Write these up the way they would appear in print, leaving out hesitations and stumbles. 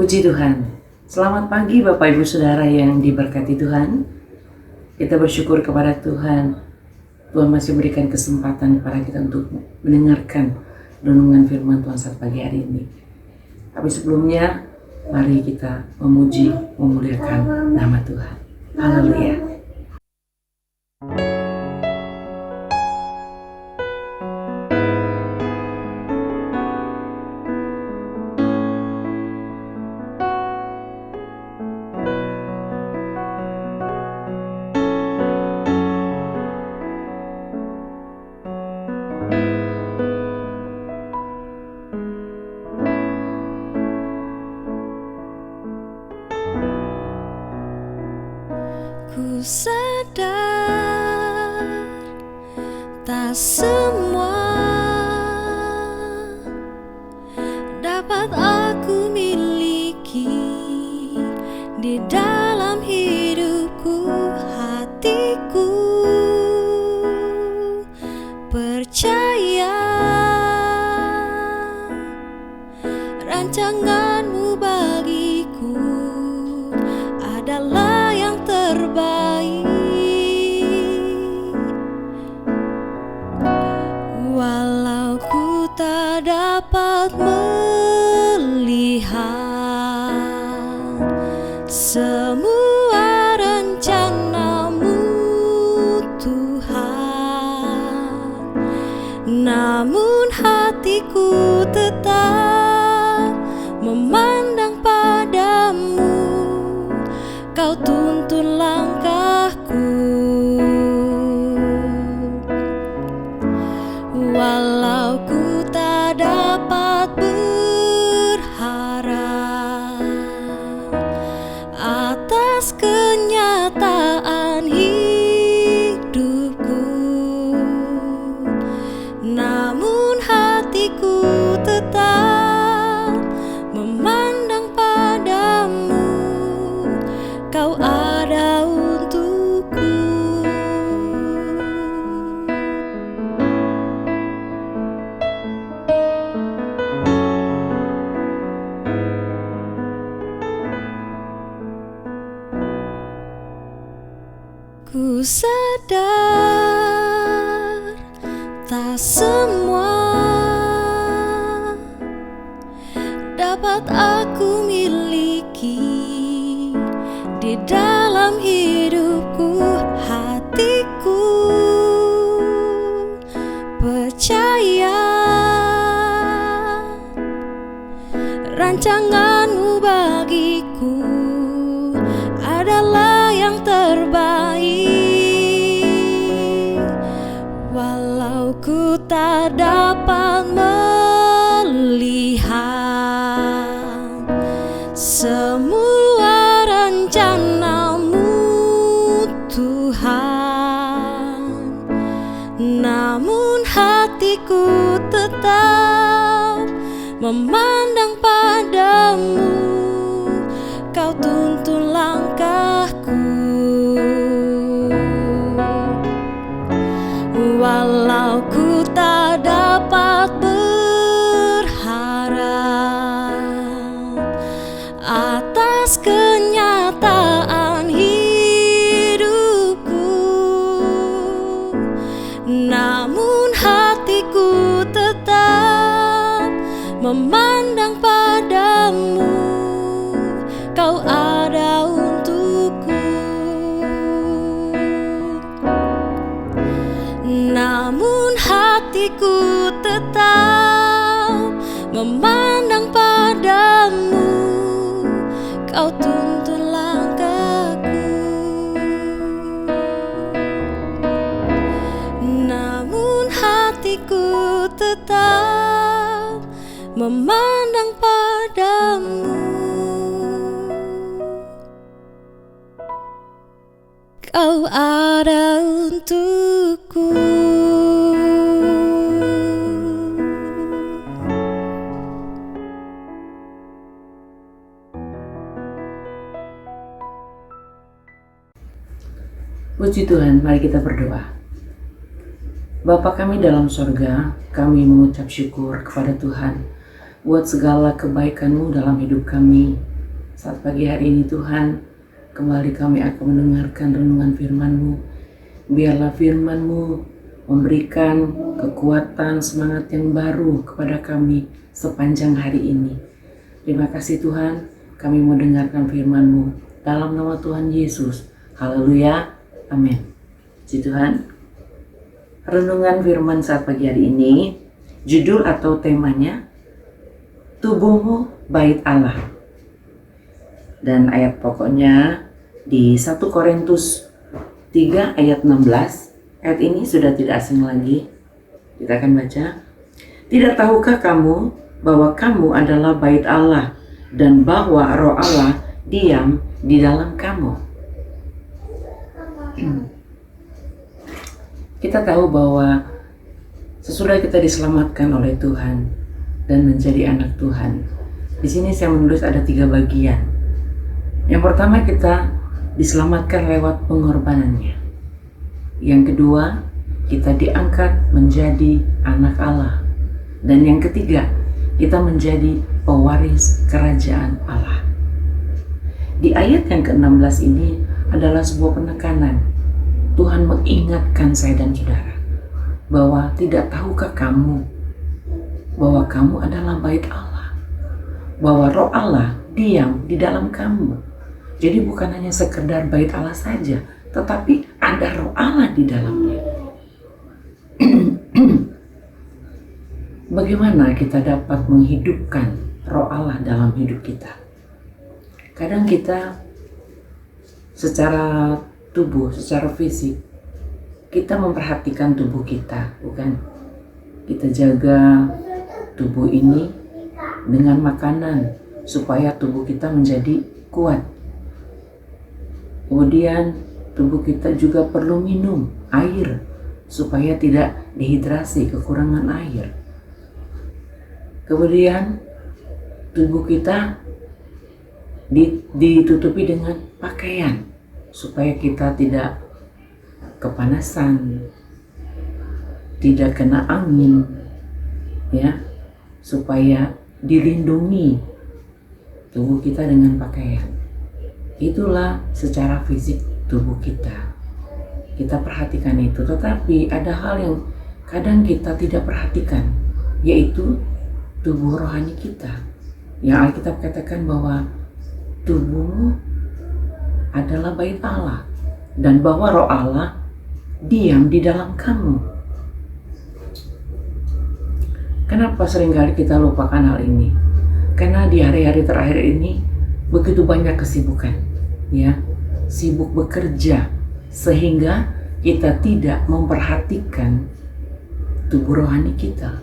Puji Tuhan. Selamat pagi Bapak Ibu Saudara yang diberkati Tuhan. Kita bersyukur kepada Tuhan. Tuhan masih berikan kesempatan kepada kita untuk mendengarkan renungan firman Tuhan saat pagi hari ini. Tapi sebelumnya, mari kita memuji, memuliakan nama Tuhan. Haleluya. Ku sadar tak semua dapat aku miliki di dalam hidupku, hatiku percaya rancanganmu bagiku adalah yang terbaik. Walau ku tak dapat melihat semua rencanamu Tuhan, namun hatiku tetap memandang padamu. Kau tuntun langkahku, walau ku tak dapat berharap atas kenyataan hidupku, namun hatiku tetap memandang padamu. Kau ada untukku. Ku sadar tak semua dapat aku miliki di dalam hidupku, hatiku percaya rancanganmu bagiku adalah yang terbaik. Walau ku tak dapat melihat semua rencanamu Tuhan, namun hatiku tetap memandang padamu. Kau tuntun langkahku, walau ku tak dapat berharap atas kenyataan hidupku, namun hatiku tetap memandang padamu. Kau ada untukku, namun hatiku tetap memandang padamu. Kau tuntun langkahku, namun hatiku tetap memandang padamu. Kau ada untukku. Puji Tuhan, mari kita berdoa. Bapa kami dalam sorga, kami mengucap syukur kepada Tuhan buat segala kebaikan-Mu dalam hidup kami. Saat pagi hari ini Tuhan, kembali kami akan mendengarkan renungan firman-Mu. Biarlah firman-Mu memberikan kekuatan, semangat yang baru kepada kami sepanjang hari ini. Terima kasih Tuhan, kami mau dengarkan firman-Mu dalam nama Tuhan Yesus. Haleluya, amin. Puji Tuhan. Renungan firman saat pagi hari ini, judul atau temanya, Tubuhmu Bait Allah. Dan ayat pokoknya di 1 Korintus 3 ayat 16. Ayat ini sudah tidak asing lagi. Kita akan baca. Tidak tahukah kamu bahwa kamu adalah bait Allah dan bahwa Roh Allah diam di dalam kamu? Kita tahu bahwa sesudah kita diselamatkan oleh Tuhan dan menjadi anak Tuhan, di sini saya menulis ada 3 bagian. Yang pertama, kita diselamatkan lewat pengorbanannya. Yang kedua, kita diangkat menjadi anak Allah. Dan yang ketiga, kita menjadi pewaris kerajaan Allah. Di ayat yang ke-16 ini adalah sebuah penekanan. Tuhan mengingatkan saya dan saudara bahwa tidak tahukah kamu bahwa kamu adalah bait Allah, bahwa Roh Allah diam di dalam kamu. Jadi bukan hanya sekedar bait Allah saja, tetapi ada Roh Allah di dalamnya. Bagaimana kita dapat menghidupkan Roh Allah dalam hidup kita? Kadang kita secara tubuh, secara fisik, kita memperhatikan tubuh kita, bukan? Kita jaga tubuh ini dengan makanan supaya tubuh kita menjadi kuat. Kemudian tubuh kita juga perlu minum air supaya tidak dehidrasi, kekurangan air. Kemudian tubuh kita ditutupi dengan pakaian supaya kita tidak kepanasan, tidak kena angin, ya, supaya dilindungi tubuh kita dengan pakaian. Itulah secara fisik tubuh kita. Kita perhatikan itu, tetapi ada hal yang kadang kita tidak perhatikan, yaitu tubuh rohani kita. Yang Alkitab katakan bahwa tubuhmu adalah bait Allah dan bahwa Roh Allah diam di dalam kamu. Kenapa seringkali kita lupakan hal ini? Karena di hari-hari terakhir ini begitu banyak kesibukan, ya, sibuk bekerja, sehingga kita tidak memperhatikan tubuh rohani kita.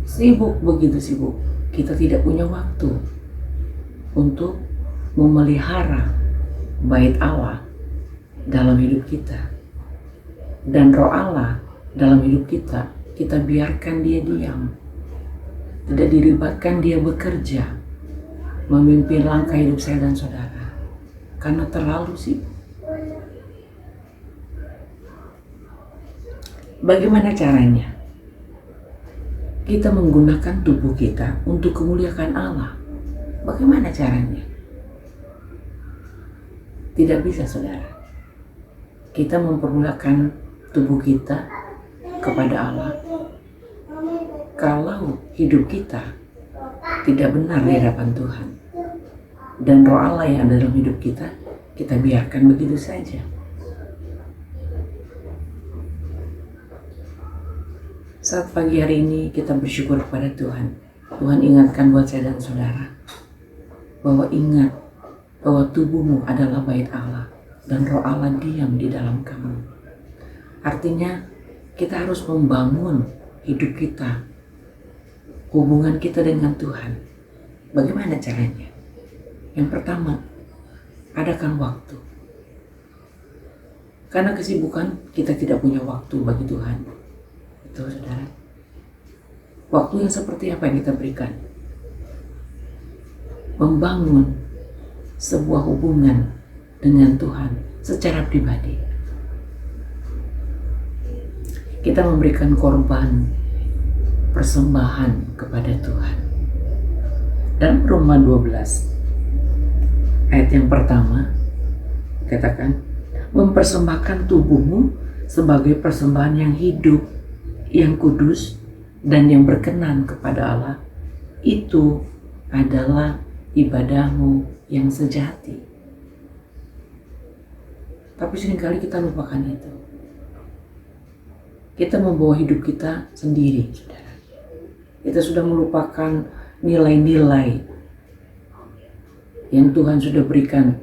Sibuk, begitu sibuk, kita tidak punya waktu untuk memelihara bait Allah dalam hidup kita. Dan Roh Allah dalam hidup kita, kita biarkan dia diam. Tidak dilibatkan dia bekerja, memimpin langkah hidup saya dan saudara. Karena terlalu sibuk. Bagaimana caranya? Kita menggunakan tubuh kita untuk kemuliaan Allah. Bagaimana caranya? Tidak bisa, saudara. Kita mempergunakan tubuh kita kepada Allah kalau hidup kita tidak benar di hadapan Tuhan, dan Roh Allah yang ada dalam hidup kita, kita biarkan begitu saja. Saat pagi hari ini kita bersyukur kepada Tuhan. Tuhan ingatkan buat saya dan saudara bahwa ingat bahwa tubuhmu adalah bait Allah dan Roh Allah diam di dalam kamu. Artinya kita harus membangun hidup kita, hubungan kita dengan Tuhan. Bagaimana caranya? Yang pertama, adakan waktu. Karena kesibukan, kita tidak punya waktu bagi Tuhan. Itu, saudara. Waktu yang seperti apa yang kita berikan? Membangun sebuah hubungan dengan Tuhan secara pribadi. Kita memberikan korban, persembahan kepada Tuhan. Dalam Roma 12 ayat yang pertama katakan, mempersembahkan tubuhmu sebagai persembahan yang hidup, yang kudus, dan yang berkenan kepada Allah. Itu adalah ibadahmu yang sejati. Tapi seringkali kita lupakan itu. Kita membawa hidup kita sendiri, saudara. Kita sudah melupakan nilai-nilai yang Tuhan sudah berikan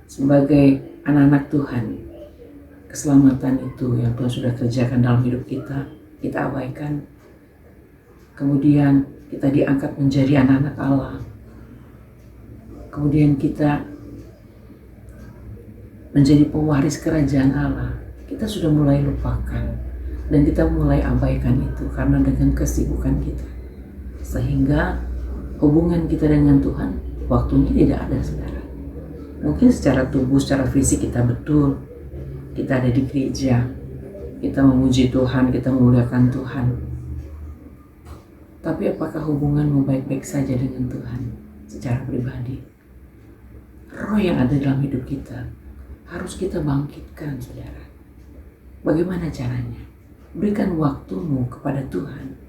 sebagai anak-anak Tuhan. Keselamatan itu yang Tuhan sudah kerjakan dalam hidup kita abaikan. Kemudian kita diangkat menjadi anak-anak Allah. Kemudian kita menjadi pewaris kerajaan Allah. Kita sudah mulai lupakan dan kita mulai abaikan itu karena dengan kesibukan kita. Sehingga hubungan kita dengan Tuhan waktunya tidak ada, saudara. Mungkin secara tubuh, secara fisik kita betul. Kita ada di gereja, kita memuji Tuhan, kita memuliakan Tuhan. Tapi apakah hubunganmu baik-baik saja dengan Tuhan secara pribadi? Roh yang ada dalam hidup kita harus kita bangkitkan, saudara. Bagaimana caranya? Berikan waktumu kepada Tuhan.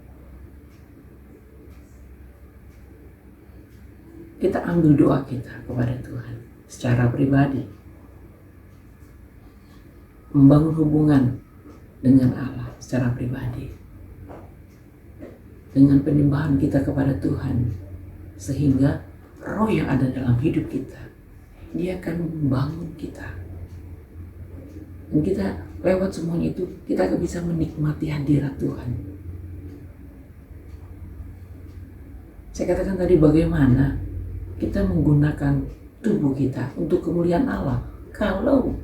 Kita ambil doa kita kepada Tuhan secara pribadi. Membangun hubungan dengan Allah secara pribadi. Dengan penyembahan kita kepada Tuhan. Sehingga roh yang ada dalam hidup kita, dia akan membangun kita. Dan kita lewat semuanya itu, kita akan bisa menikmati hadirat Tuhan. Saya katakan tadi bagaimana kita menggunakan tubuh kita untuk kemuliaan Allah. Kalau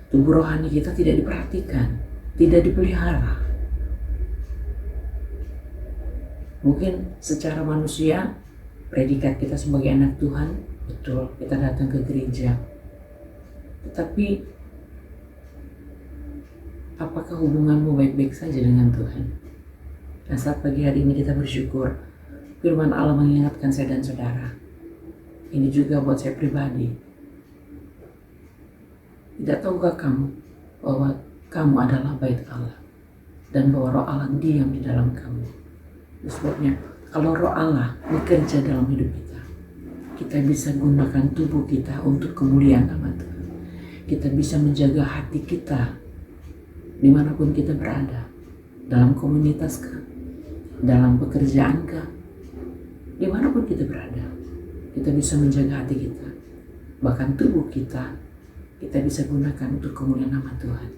tubuh rohani kita tidak diperhatikan, tidak dipelihara. Mungkin secara manusia, predikat kita sebagai anak Tuhan, betul, kita datang ke gereja. Tetapi apakah hubunganmu baik-baik saja dengan Tuhan? Nah, saat pagi hari ini kita bersyukur firman Allah mengingatkan saya dan saudara. Ini juga buat saya pribadi. Tidak tahukah kamu bahwa kamu adalah bait Allah dan bahwa roh Allah diam di dalam kamu? Sebabnya kalau roh Allah bekerja dalam hidup kita, kita bisa gunakan tubuh kita untuk kemuliaan nama Tuhan. Kita bisa menjaga hati kita dimanapun kita berada, dalam komunitas kah, dalam pekerjaan kah, dimanapun kita berada, kita bisa menjaga hati kita, bahkan tubuh kita bisa gunakan untuk kemuliaan nama Tuhan.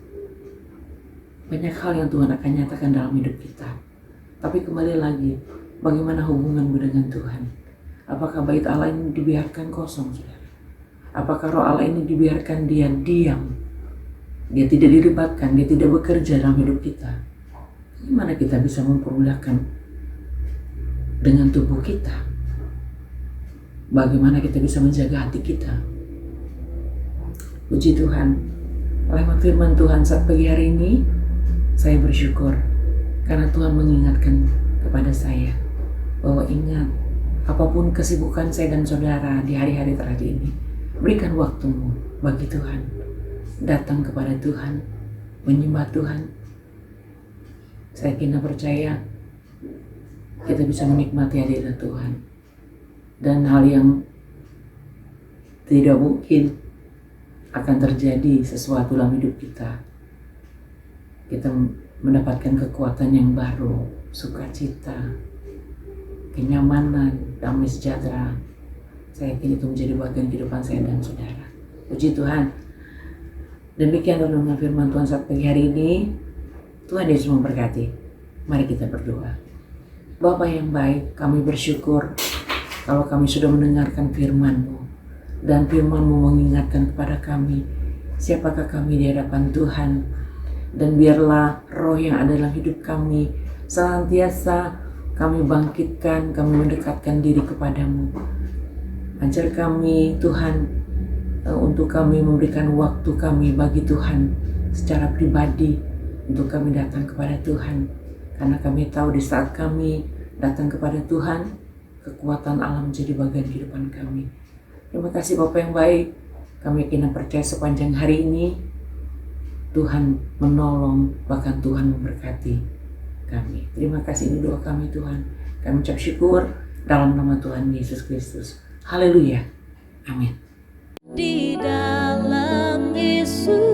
Banyak hal yang Tuhan akan nyatakan dalam hidup kita, tapi kembali lagi, bagaimana hubunganmu dengan Tuhan? Apakah bait Allah ini dibiarkan kosong, saudara? Apakah roh Allah ini dibiarkan dia diam? Dia tidak dilibatkan, dia tidak bekerja dalam hidup kita. Gimana kita bisa mempermudahkan dengan tubuh kita? Bagaimana kita bisa menjaga hati kita? Puji Tuhan, lewat firman Tuhan saat pagi hari ini, saya bersyukur karena Tuhan mengingatkan kepada saya bahwa ingat, apapun kesibukan saya dan saudara di hari-hari terakhir ini, berikan waktumu bagi Tuhan. Datang kepada Tuhan, menyembah Tuhan. Saya kira percaya kita bisa menikmati hadirat Tuhan. Dan hal yang tidak mungkin akan terjadi sesuatu dalam hidup kita. Kita mendapatkan kekuatan yang baru, sukacita, kenyamanan, damai sejahtera. Saya yakin itu menjadi bagian kehidupan saya dan saudara. Puji Tuhan. Demikian renungan firman Tuhan saat pagi hari ini. Tuhan Yesus memberkati. Mari kita berdoa. Bapa yang baik, kami bersyukur kalau kami sudah mendengarkan firman-Mu. Dan firman-Mu mengingatkan kepada kami siapakah kami di hadapan Tuhan. Dan biarlah roh yang ada dalam hidup kami senantiasa kami bangkitkan, kami mendekatkan diri kepada-Mu. Ajar kami Tuhan, untuk kami memberikan waktu kami bagi Tuhan secara pribadi, untuk kami datang kepada Tuhan, karena kami tahu di saat kami datang kepada Tuhan, kekuatan Allah menjadi bagian kehidupan kami. Terima kasih Bapa yang baik. Kami yakin dan percaya sepanjang hari ini Tuhan menolong, bahkan Tuhan memberkati kami. Terima kasih, ini doa kami Tuhan. Kami ucap syukur dalam nama Tuhan Yesus Kristus. Haleluya. Amin. Di dalam Yesus